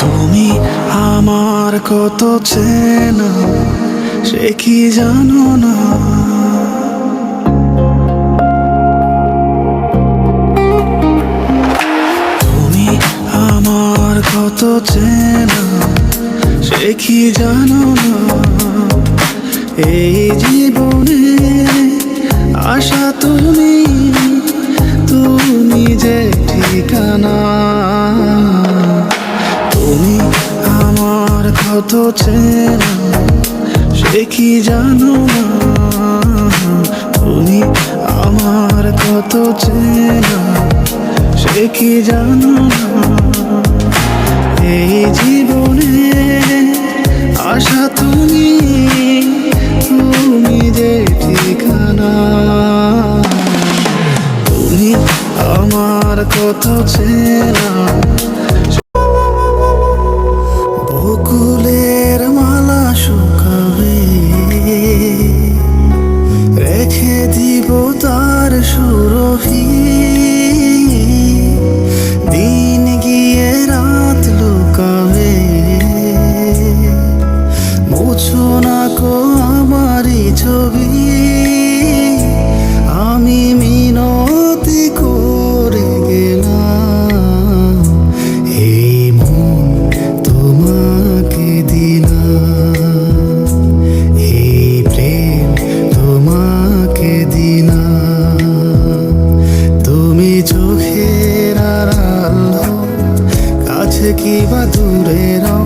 তুমি আমার কত চেনা সে কি জানো না। তুমি আমার কত চেনা সে কি জানো না। এই জীবনে আশা তুমি, তুমি যে ঠিকানা। তুমি আমার কত চেনা সে কি জানো না। তুমি আমার কত চেনা সে কি জানো না। এই জীবনে আশা তুমি, তুমি যে ঠিকানা। তুমি আমার কত চেনা। বকুলের মালা শুকাবে, রেখে দিব তার সুরভি। দিন গিয়ে রাত লুকাবে, মুছো না কো আমারই ছবি। আমি মিনতি করে গেলাম, এই মন তোমাকে দিলাম, এই প্রেম তোমাকে দিলাম। তুমি চোখের আড়াল হও, কাছে কি বা দূরে রও,